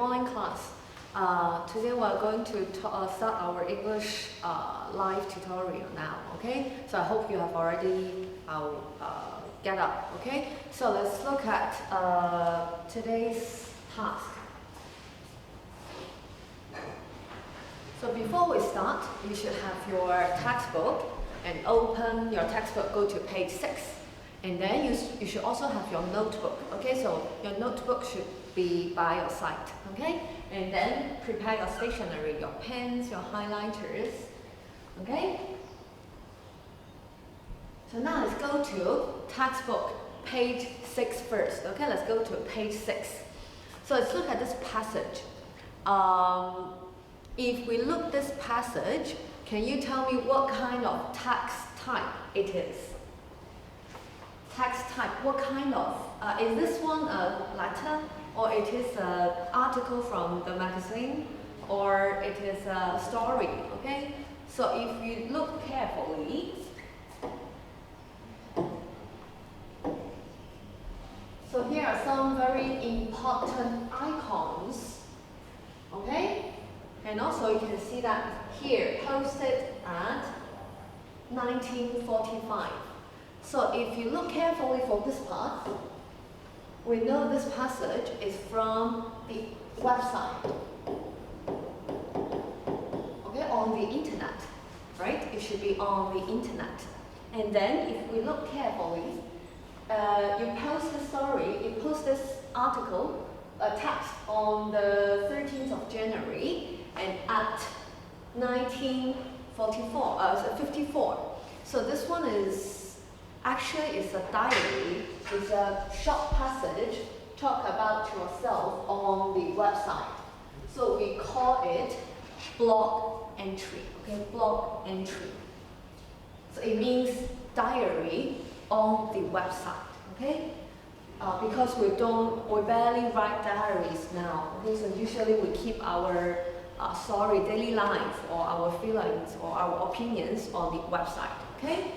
morning class. Today we're going to start our English live tutorial now, okay? So I hope you have already get up, okay? So let's look at today's task. So before we start, you should have your textbook and open your textbook, go to page 6. And then you should also have your notebook, okay? So your notebook should be by your side, okay? And then prepare your stationery, your pens, your highlighters, okay? So now let's go to textbook, page 6 first, okay? Let's go to page 6. So let's look at this passage. If we look this passage, can you tell me what kind of text type it is? Text type, what kind of? Is this one a letter, or it is an article from the magazine, or it is a story, okay? So if you look carefully, so here are some very important icons, okay? And also you can see that here, posted at 1945. So if you look carefully for this part, we know this passage is from the website, okay, on the internet, right? It should be on the internet. And then if we look carefully, you post the story, you post this article, text on the 13th of January and at 54. So this one is actually it's a diary, it's a short passage, talk about yourself on the website. So we call it blog entry, okay, blog entry. So it means diary on the website, okay? Because we barely write diaries now, okay? So usually we keep our daily life or our feelings or our opinions on the website, okay?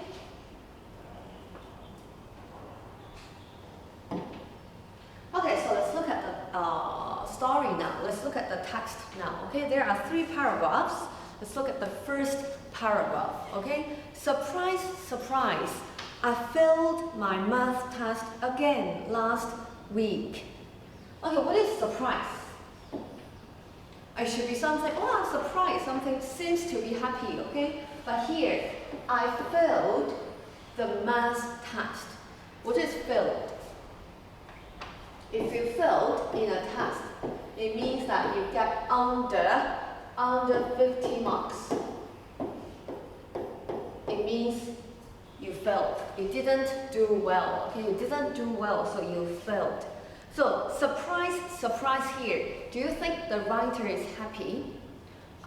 Okay, so let's look at the story now. Let's look at the text now, okay? There are 3 paragraphs. Let's look at the first paragraph, okay? Surprise, surprise. I failed my math test again last week. Okay, what is surprise? It should be something, oh, I'm surprised, something seems to be happy, okay? But here, I failed the math test. What is failed? If you failed in a test, it means that you get under 50 marks. It means you failed. You didn't do well, okay? You didn't do well, so you failed. So, surprise here. Do you think the writer is happy?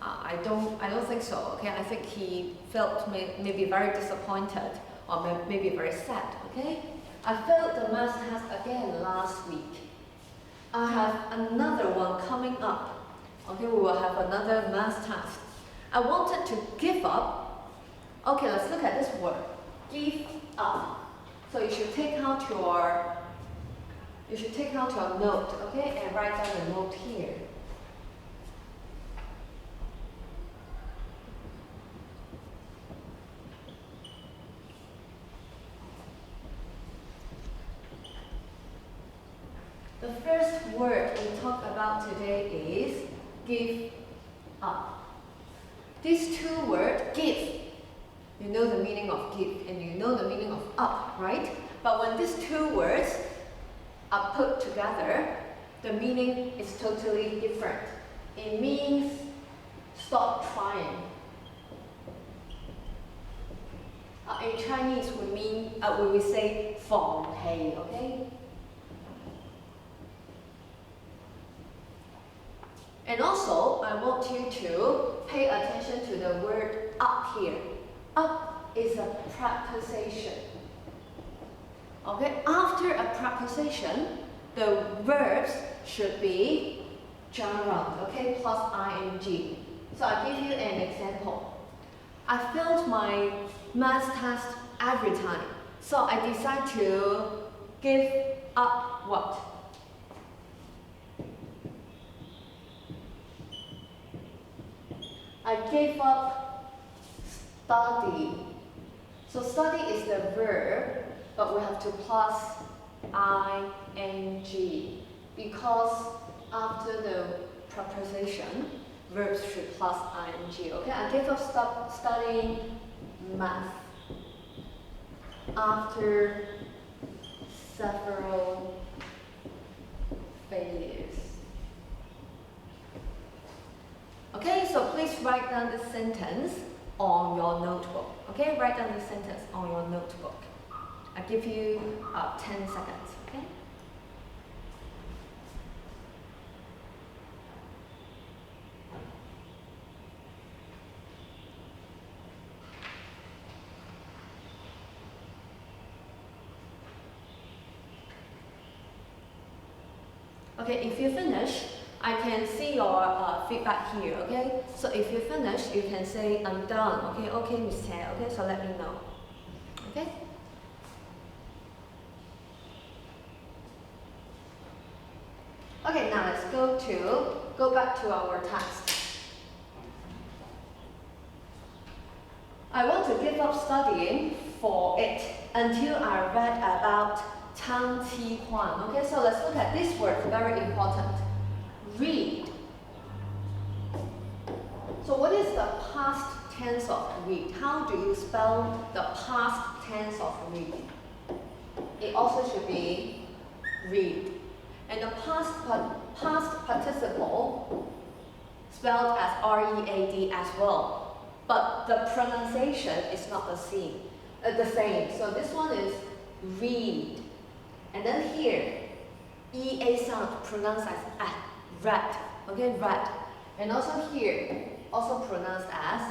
I don't think so, okay? I think he felt maybe very disappointed or maybe very sad, okay? I failed the math test again last week. I have another one coming up. Okay, we will have another math test. I wanted to give up. Okay, let's look at this word. Give up. So you should take out your note, okay, and write down the note here. The first word we talk about today is give up. These 2 words, give, you know the meaning of give and you know the meaning of up, right? But when these 2 words are put together, the meaning is totally different. It means stop trying. In Chinese, we will say 放棄, okay? And also, I want you to pay attention to the word up here. Up is a preposition. Okay, after a preposition, the verbs should be gerund, okay, plus ing. So I'll give you an example. I failed my math test every time. So I decide to give up what? I gave up study. So study is the verb, but we have to plus ing because after the preposition, verbs should plus ing. Okay, I gave up studying math after several failures. Okay, so please write down the sentence on your notebook. Okay, write down the sentence on your notebook. I give you 10 seconds. Okay. Okay, if you finish, I can see your feedback here, okay? So if you finish, you can say, I'm done, okay? Okay, Miss Tan, okay? So let me know, okay? Okay, now let's go back to our text. I want to give up studying for it until I read about Csjss. Okay, so let's look at this word, very important. Read. So what is the past tense of read? How do you spell the past tense of read? It also should be read. And the past participle spelled as R-E-A-D as well. But the pronunciation is not the same. So this one is read. And then here, E-A sound pronounced as rat. Okay, rat. And also here, also pronounced as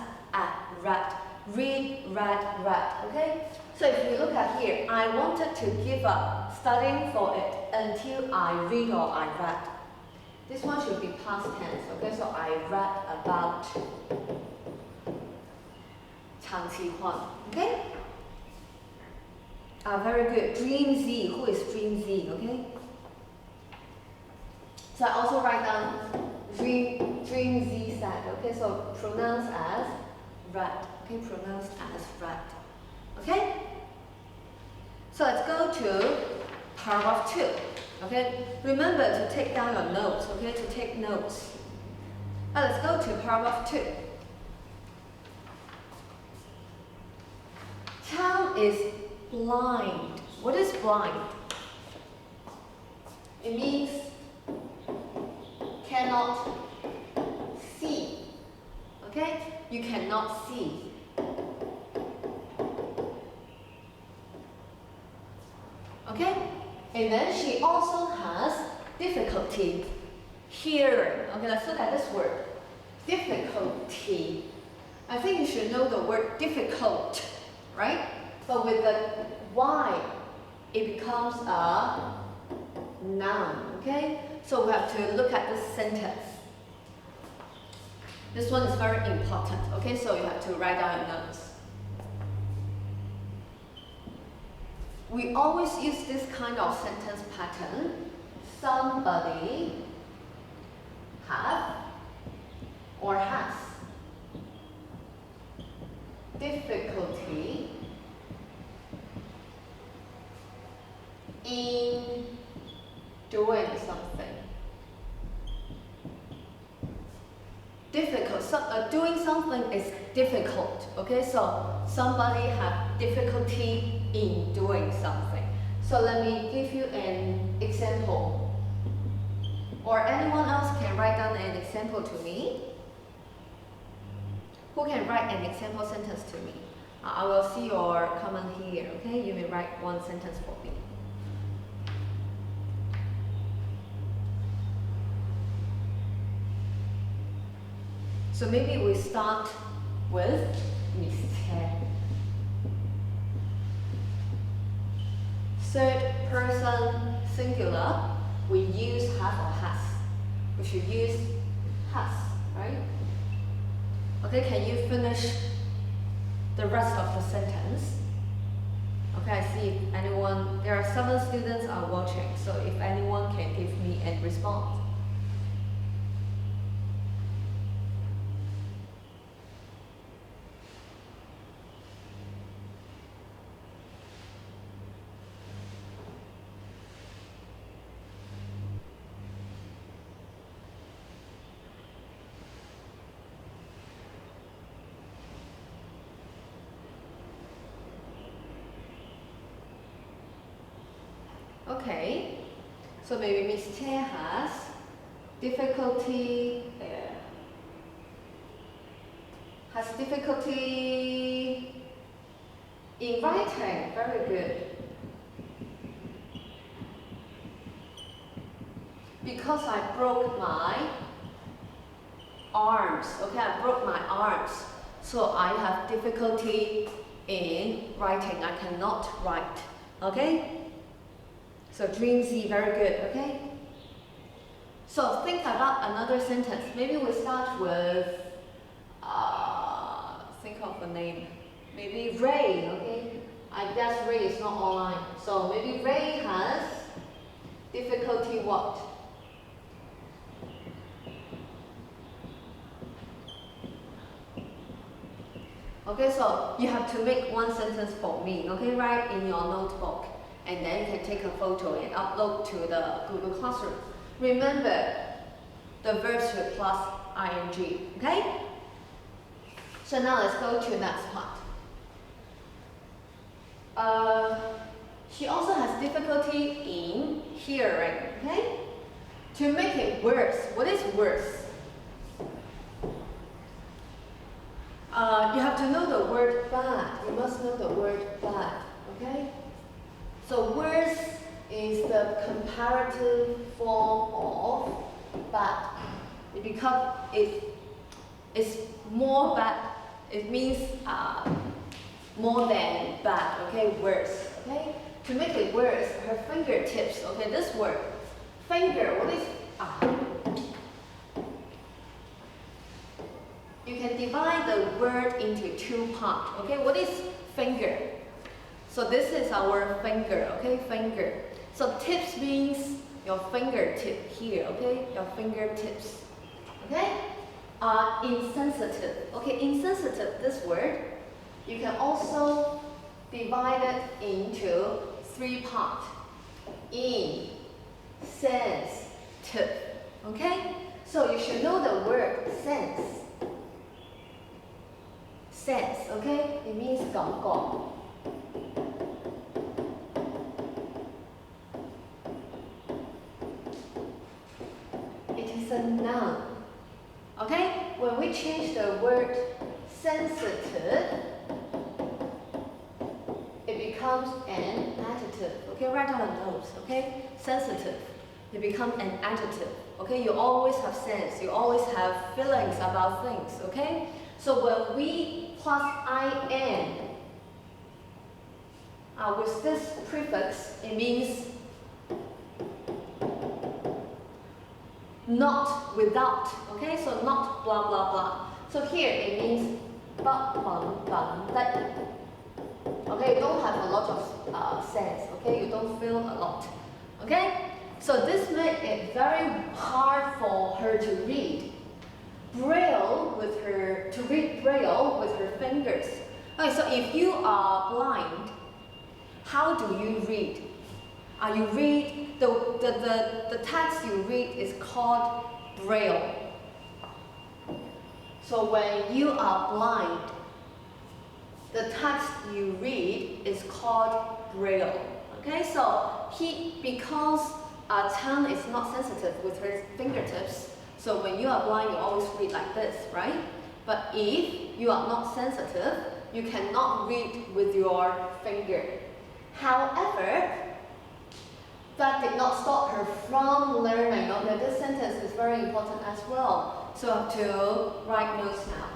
rat. Read, rat. Okay? So if you look at here, I wanted to give up studying for it until I read or I read. This one should be past tense. Okay, so I read about Csjss. Okay? Very good. Dream Z. Who is Dream Z? Okay. So I also write down Dream Z said. Okay. So pronounced as rat. Okay. Pronounced as rat. Okay. So let's go to paragraph 2. Okay. Remember to take down your notes. Okay. To take notes. Now let's go to paragraph 2. Town is blind. What is blind? It means cannot see. Okay? You cannot see. Okay? And then she also has difficulty hearing. Okay, let's look at this word. Difficulty. I think you should know the word difficult, right? But with the Y, it becomes a noun, okay? So we have to look at this sentence. This one is very important, okay? So you have to write down your notes. We always use this kind of sentence pattern. Somebody have or has difficulty in doing something. Difficult. Doing something is difficult. Okay, so somebody have difficulty in doing something. So let me give you an example. Or anyone else can write down an example to me. Who can write an example sentence to me? I will see your comment here. Okay, you may write one sentence for me. So maybe we start with Miss Tan. Third person singular, we use have or has. We should use has, right? Okay, can you finish the rest of the sentence? Okay, I see if anyone, there are 7 students are watching, so if anyone can give me a response. Okay. So maybe Miss Chair has difficulty in writing. Very good. Because I broke my arms. Okay, I broke my arms. So I have difficulty in writing. I cannot write. Okay? So dream Z, very good. Okay? So think about another sentence. Maybe we start with, think of a name. Maybe Ray, okay? I guess Ray is not online. So maybe Ray has difficulty what? Okay, so you have to make one sentence for me, okay? Write in your notebook, and then you can take a photo and upload to the Google Classroom. Remember the verbs with plus ing, okay? So now let's go to the next part. She also has difficulty in hearing, okay? To make it worse, what is worse? You have to know the word bad. You must know the word bad, okay? So worse is the comparative form of bad. It's more bad. It means more than bad, okay? Worse, okay? To make it worse, her fingertips, okay? This word, finger, what is You can divide the word into two parts, okay? What is finger? So this is our finger, okay? Finger. So tips means your fingertip here, okay? Your fingertips, okay? Insensitive, okay? Insensitive, this word, you can also divide it into three parts. Insensitive, okay? So you should know the word sense. Sense, okay? It means 感覺. It is a noun. Okay? When we change the word sensitive, it becomes an adjective. Okay, write down the notes. Okay? Sensitive. It becomes an adjective. Okay? You always have sense. You always have feelings about things. Okay? So when we plus in with this prefix, it means not without, okay? So not blah blah blah. So here it means but, that. Okay, you don't have a lot of sense, okay? You don't feel a lot, okay? So this made it very hard for her to read. Braille with her, to read Braille with her fingers. Okay, so if you are blind, how do you read? You read, the text you read is called Braille. So when you are blind, the text you read is called Braille. Okay, so because Chan is not sensitive with her fingertips, so when you are blind, you always read like this, right? But if you are not sensitive, you cannot read with your finger. However, that did not stop her from learning. Okay, this sentence is very important as well. So I have to write notes now.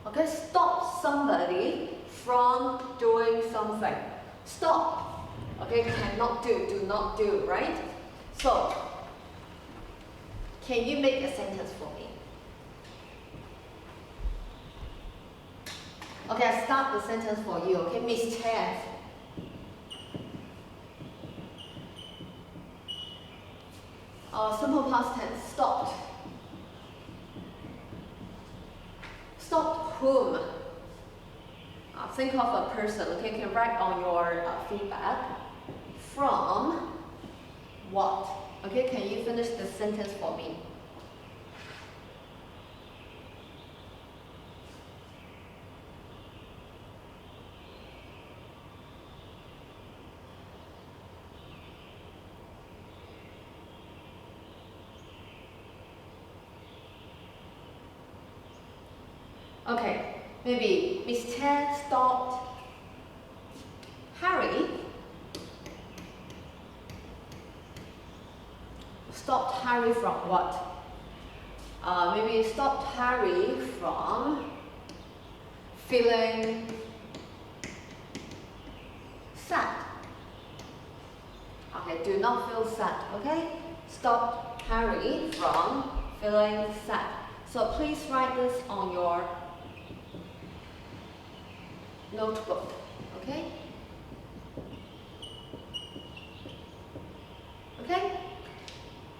Okay, stop somebody from doing something. Stop. Okay, cannot do not do, right? So, can you make a sentence for me? Okay, I start the sentence for you. Okay, Miss Chess. Simple past tense. Stopped. Stopped whom? Think of a person. Okay, you can write on your feedback. From what? Okay, can you finish the sentence for me? Okay, maybe Miss Chen stopped Harry. Stopped Harry from what? Maybe stopped Harry from feeling sad. Okay, do not feel sad, okay? Stopped Harry from feeling sad. So please write this on your notebook, okay? Okay?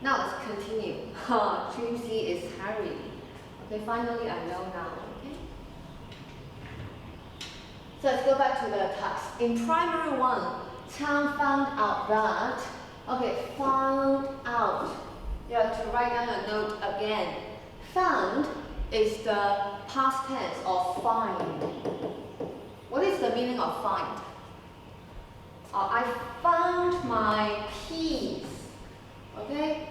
Now let's continue. Csjss is Harry. Okay, finally I know now, okay? So let's go back to the text. In primary one, Chang found out that, okay, found out. You have to write down a note again. Found is the past tense of find. What is the meaning of find? I found my keys. Okay?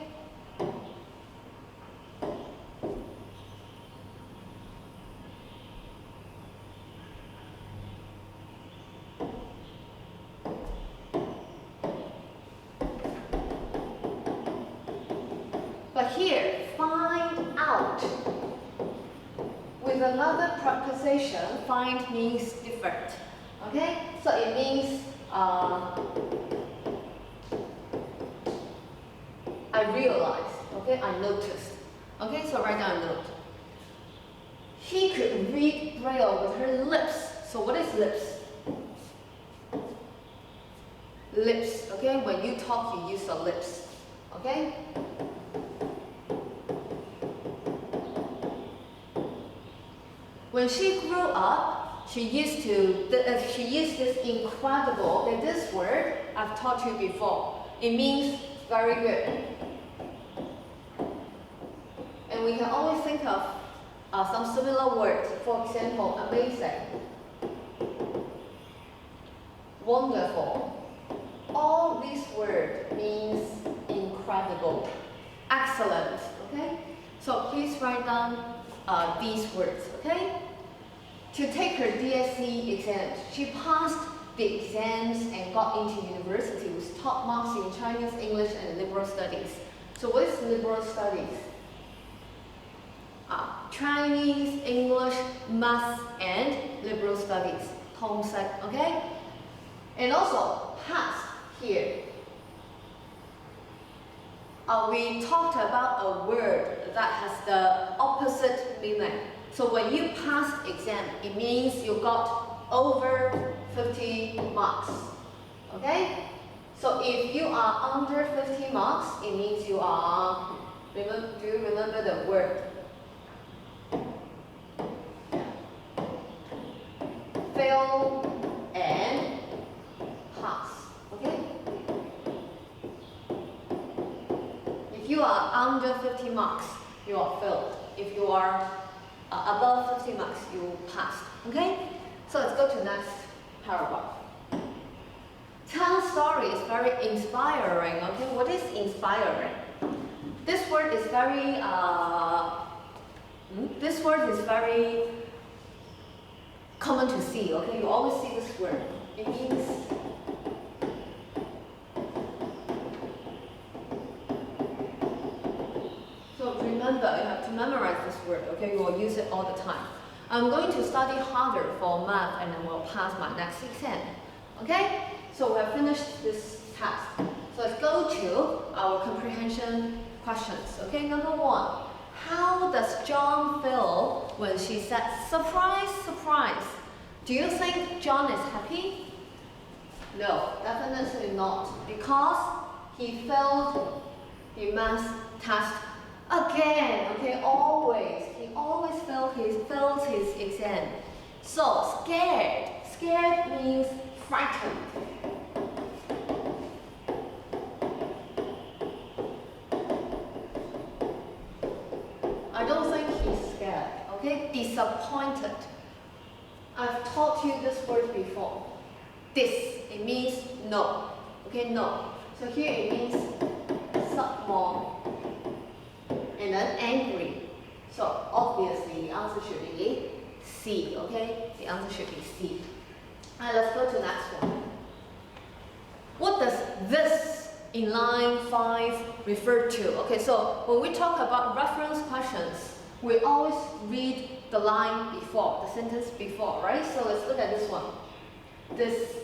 But here, find out. With another preposition, find means different. Okay? So it means I realized. Okay? I noticed. Okay? So write down a note. He could read Braille with her lips. So what is lips? Lips. Okay? When you talk, you use your lips. Okay? When she grew up, she used this incredible, this word I've taught you before. It means very good. And we can always think of some similar words. For example, amazing, wonderful. All these words means incredible, excellent. Okay? So please write down these words. Okay? To take her DSE exams, she passed the exams and got into university with top marks in Chinese, English, and liberal studies. So what is liberal studies? Chinese, English, math, and liberal studies. Homesick, okay? And also, passed here. We talked about a word that has the opposite meaning. So when you passed exam, it means you got over 50 marks. Okay? So if you are under 50 marks, it means you are, do you remember the word? Fail and pass. Okay? If you are under 50 marks, you are failed. If you are above 50 marks, you passed. Okay? So let's go to the next paragraph. Chang's story is very inspiring. Okay? What is inspiring? This word is very common to see. Okay? You always see this word. It means remember, you have to memorize this word, okay? You will use it all the time. I'm going to study harder for math and then we'll pass my next exam. Okay? So we have finished this task. So let's go to our comprehension questions. Okay, number one. How does John feel when she said, surprise, surprise? Do you think John is happy? No, definitely not, because he failed the math test again. Okay, always. He always fails his exam. So scared. Scared means frightened. I don't think he's scared. Okay, disappointed. I've taught you this word before. It means no. Okay, no. So here it means more. And then angry. So obviously the answer should be C. Okay, the answer should be C. Alright, let's go to the next one. What does this in line 5 refer to? Okay, so when we talk about reference questions, we always read the line before, the sentence before, right? So let's look at this one. This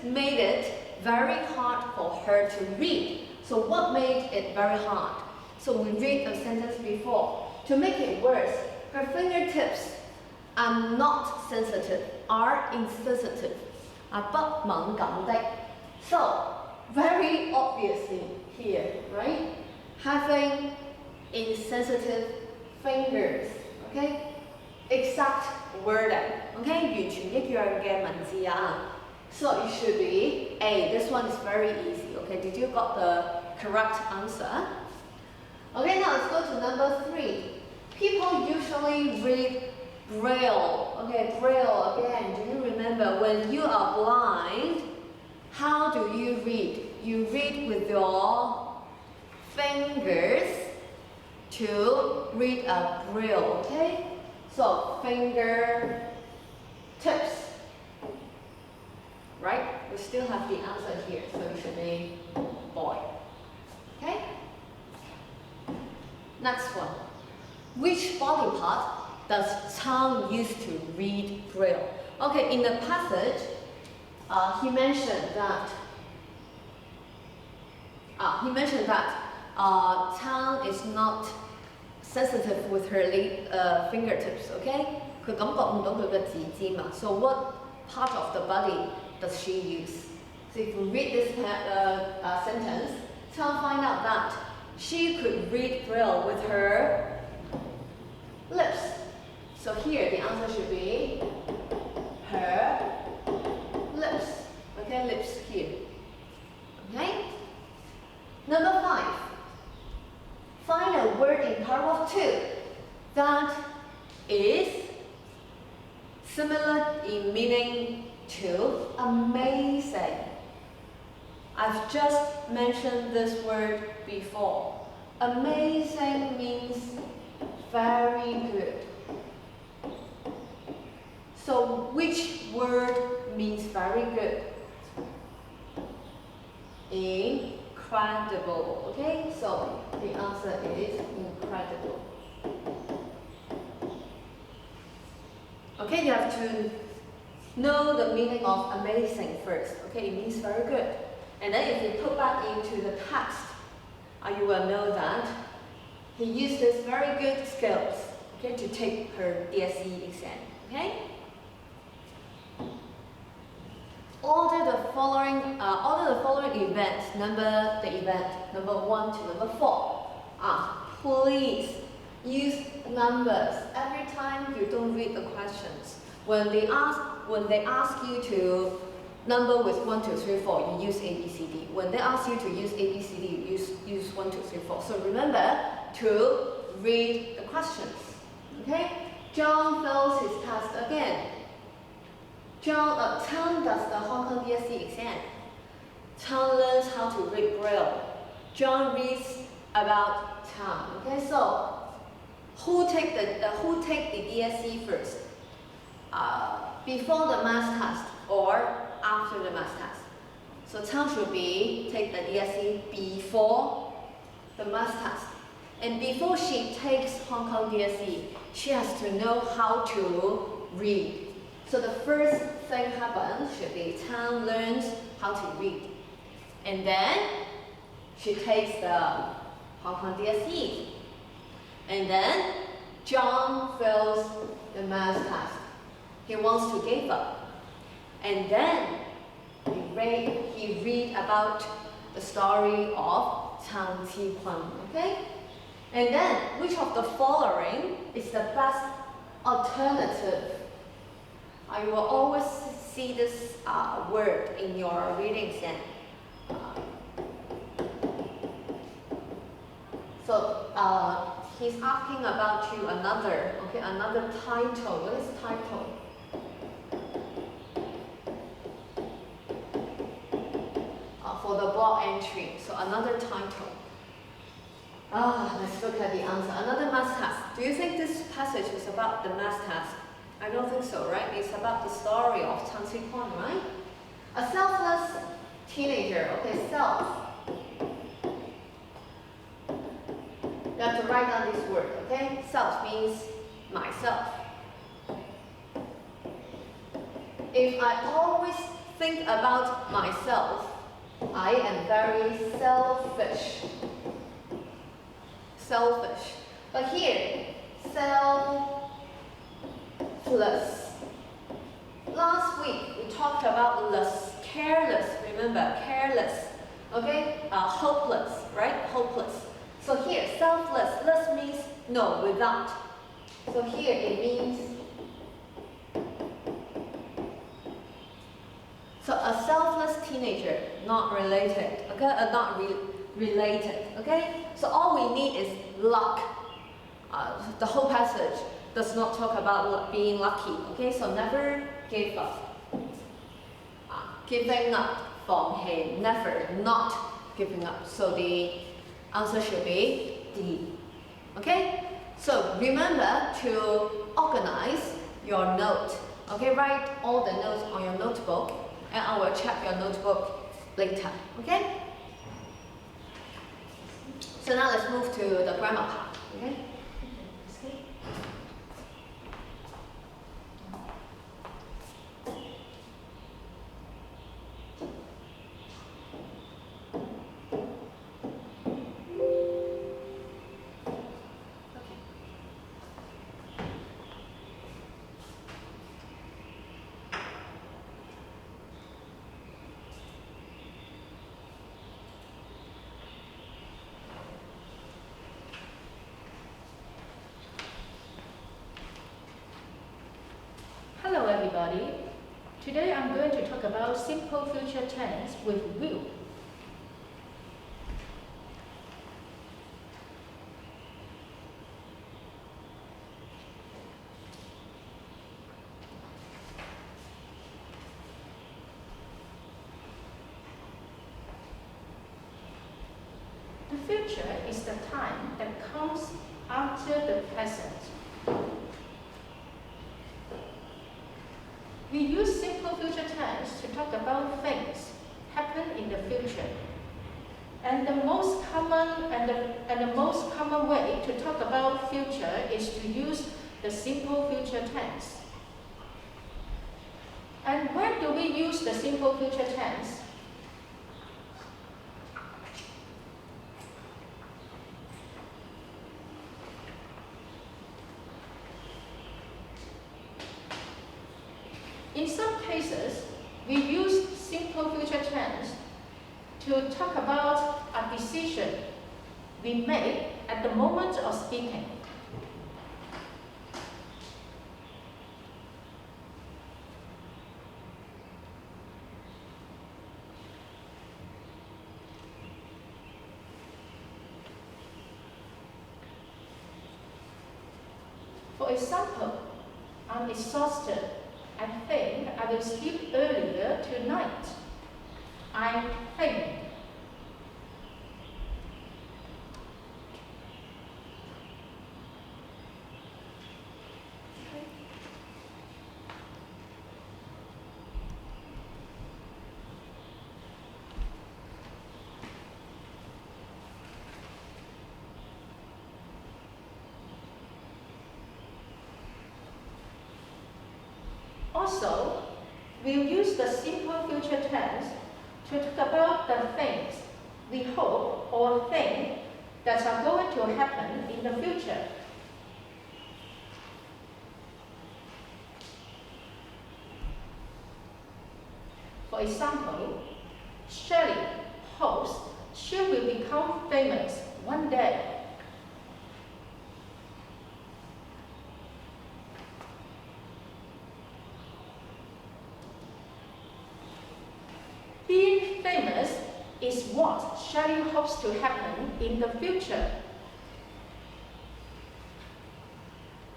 made it very hard for her to read. So what made it very hard? So we read the sentence before. To make it worse, her fingertips are not sensitive, are insensitive, 不敏感的. So very obviously here, right? Having insensitive fingers, okay? Exact wording, okay? 完全一樣嘅文字啊. So it should be A. This one is very easy, okay? Did you got the correct answer? Okay, now let's go to number 3. People usually read Braille. Okay, Braille again. Do you remember when you are blind, how do you read? You read with your fingers to read a Braille, okay? So finger tips, right? We still have the answer here, so it should be boy, okay? Next one. Which body part does Chang use to read Braille? Okay, in the passage, he mentioned that Chang is not sensitive with her fingertips, okay? 佢感覺唔到佢嘅指尖啊. So what part of the body does she use? So if you read this sentence, Chang find out that she could read Braille with her lips. So here the answer should be her lips. Okay, lips here. Okay? Number 5. Find a word in paragraph 2 that is similar in meaning to amazing. I've just mentioned this word before. Amazing means very good. So which word means very good? Incredible. Okay, so the answer is incredible. Okay, you have to know the meaning of amazing first. Okay, it means very good. And then if you put back into the text, you will know that he used his very good skills, okay, to take her DSE exam. Okay? Order the following events. Number the event number 1 to number 4. Please use numbers every time you don't read the questions. When they ask you to number with 1, 2, 3, 4, you use A, B, C, D. When they ask you to use A, B, C, D, you use 1, 2, 3, 4. So remember to read the questions. Okay? John fails his test again. Chang does the Hong Kong DSE exam. Chang learns how to read Braille. John reads about Chang. Okay, so who take the DSE first? Before the math test or after the math test? So Chang should take the DSE before the math test. And before she takes Hong Kong DSE, she has to know how to read. So the first thing happens should be Chang learns how to read. And then she takes the Hong Kong DSE. And then John fails the math test. He wants to give up. And then he read about the story of Csjss, okay? And then, which of the following is the best alternative? You will always see this word in your reading exam. So he's asking about you another title. What is title? For the block entry. So another title. Let's look at the answer. Another math task. Do you think this passage is about the math task? I don't think so, right? It's about the story of Csjss, right? A selfless teenager. Okay, self. You have to write down this word, okay? Self means myself. If I always think about myself, I am very selfish. Selfish. But here, selfless. Last week, we talked about careless. Remember, careless. Okay? Hopeless, right? Hopeless. So here, selfless. Less means no, without. So here it means. So a selfless teenager, not related. Okay? Related. Okay? So all we need is luck. The whole passage does not talk about being lucky. Okay? So never give up. Giving up from him. Never not giving up. So the answer should be D. Okay? So remember to organize your note. Okay? Write all the notes on your notebook and I will check your notebook later. Okay? So now let's move to the grammar part. Okay? Hello everybody. Today I'm going to talk about simple future tense with will. The future is the time that comes after the present. We use simple future tense to talk about things happen in the future. And the most common way to talk about future is to use the simple future tense. And where do we use the simple future tense? In some cases, we use simple future tense to talk about a decision we make at the moment of speaking. For example, I'm exhausted. I think I will sleep earlier tonight. I think. Also, we'll use the simple future tense to talk about the things we hope or think that are going to happen in the future. For example, Shelley hopes she will become famous one day. Being famous is what Shelley hopes to happen in the future.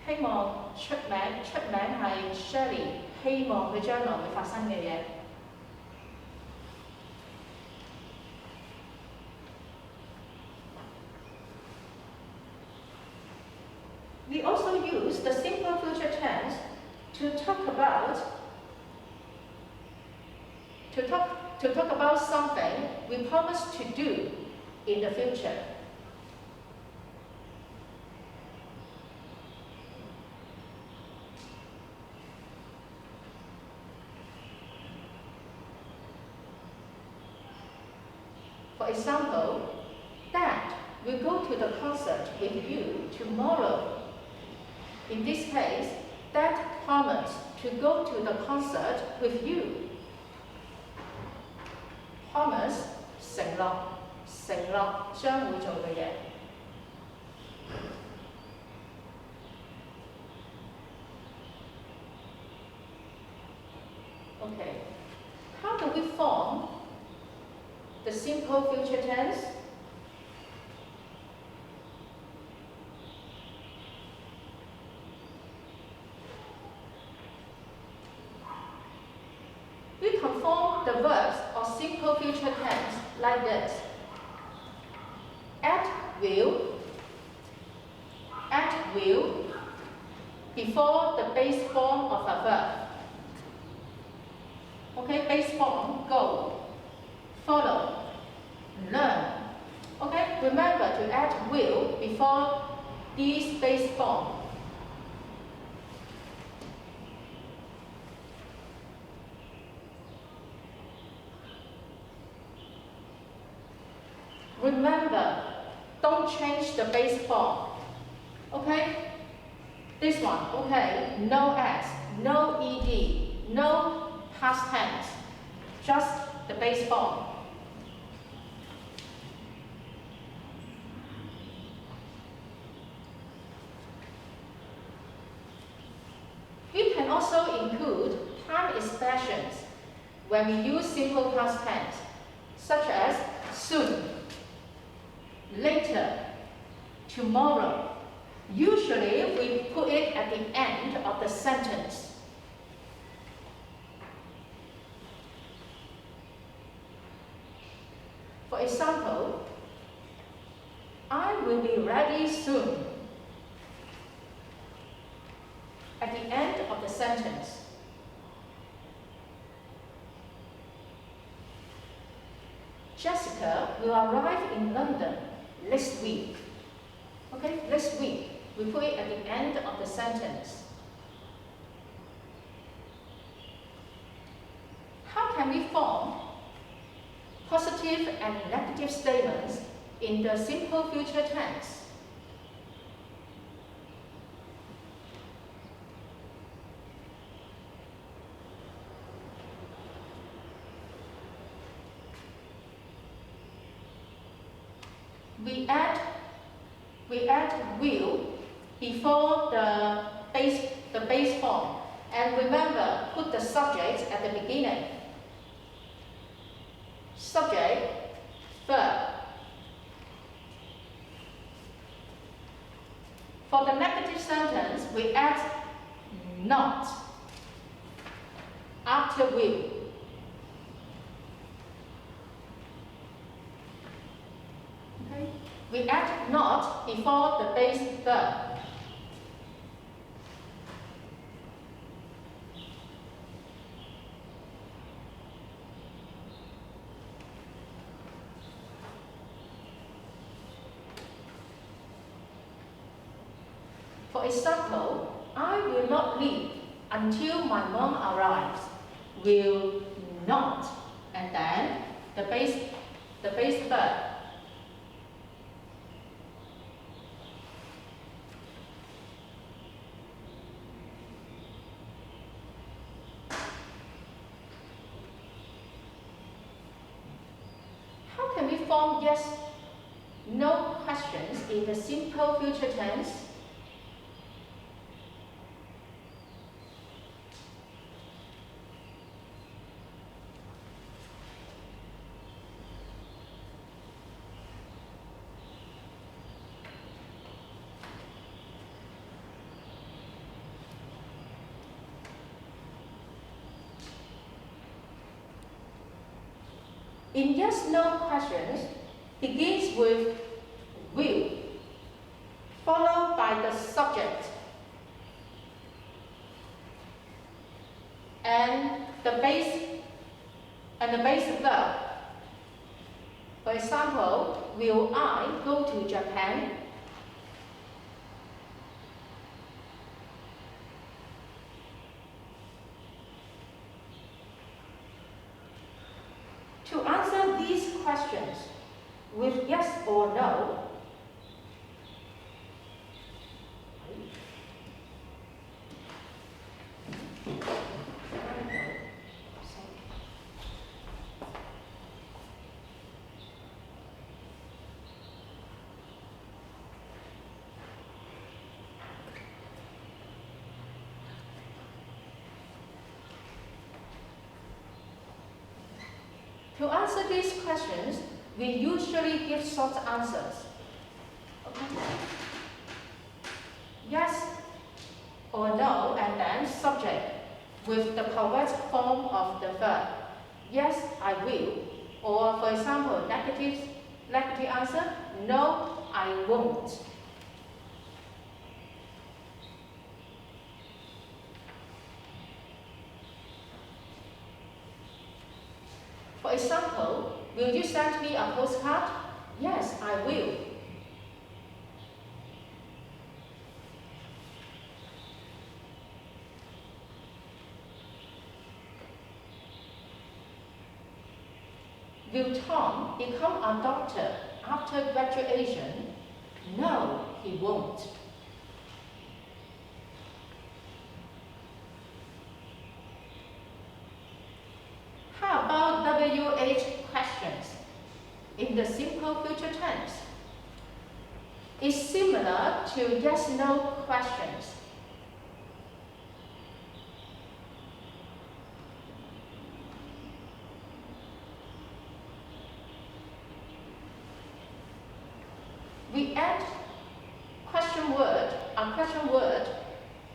希望出名係 Shelley 希望佢將來會發生嘅嘢。We also use the simple future tense to talk about something we promise to do in the future. For example, Dad will go to the concert with you tomorrow. In this case, Dad promised to go to the concert with you. Promise 承諾將會做嘅嘢。Okay, how do we form the simple future tense? We can form the verbs of simple future tense like this. At will before the base form of a verb. Okay, base form, go, follow, learn. Okay, remember to add will before these base form. Remember, don't change the base form. Okay? This one, okay, no S, no ED, no past tense, just the base form. We can also include time expressions when we use simple past tense, such as soon, later, tomorrow. Usually, we put it at the end of the sentence. For example, I will be ready soon. At the end of the sentence. Jessica will arrive in London next week. Okay, next week. We put it at the end of the sentence. How can we form positive and negative statements in the simple future tense? We add will before the base form, and remember, put the subject at the beginning. Subject, verb. For the negative sentence, we add not after will. Okay. We add not before the base verb. For example, I will not leave until my mom arrives. Will not, and then the base verb. form yes, no questions in the simple future tense? In yes-no questions, begins with will, followed by the subject and the base verb. For example, will I go to Japan? To answer these questions with yes or no, we usually give short answers. Okay. Yes or no, and then subject with the correct form of the verb. Yes, I will. Or for example, negative answer, no, I won't. For example, will you send me a postcard? Yes, I will. Will Tom become a doctor after graduation? No, he won't. How about WH questions in the simple future tense? It's similar to yes-no questions. We add a question word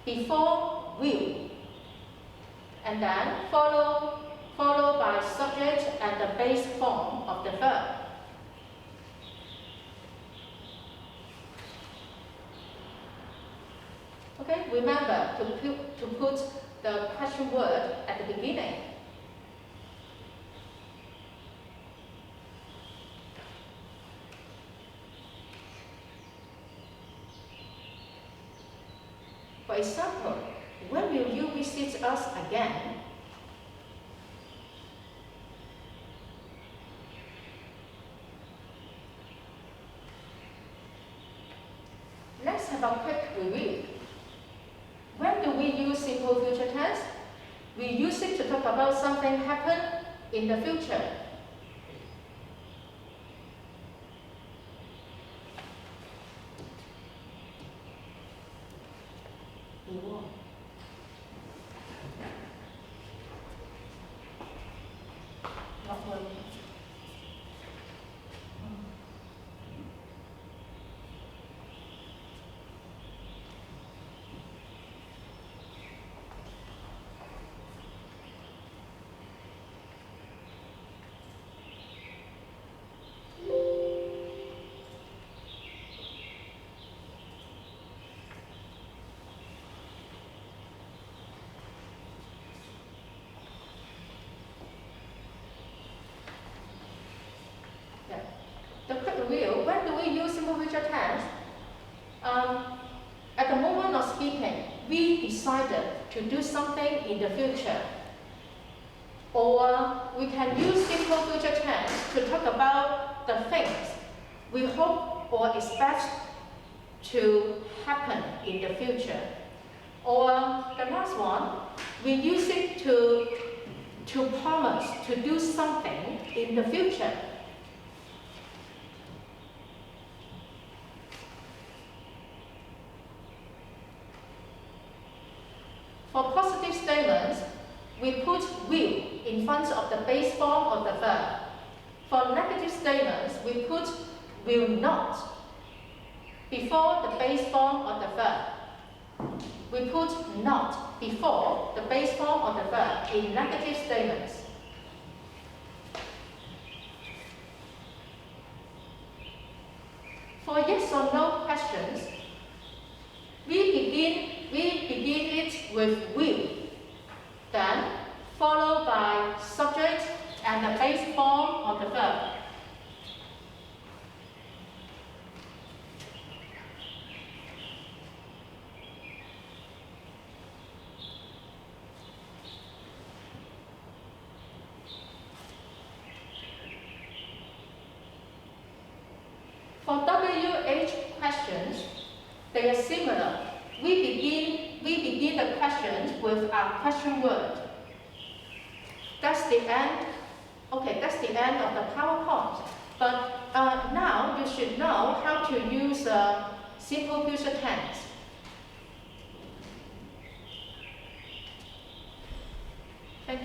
before will, and then followed by subject and the base form of the verb. Okay, remember to put the question word at the beginning. For example, when will you visit us again? Let's have a quick review. When do we use simple future tense? We use it to talk about something happen in the future. Not working. The quick review, when do we use simple future tense? At the moment of speaking, we decided to do something in the future. Or we can use simple future tense to talk about the things we hope or expect to happen in the future. Or the last one, we use it to promise to do something in the future. For positive statements, we put will in front of the base form of the verb. For negative statements, we put will not before the base form of the verb. We put not before the base form of the verb in negative statements. For yes or no questions, we begin it with will, then followed by subject and the base form of the verb. For WH questions, they are similar. We begin the questions with a question word. That's the end. Okay, that's the end of the PowerPoint. But now you should know how to use simple future tense.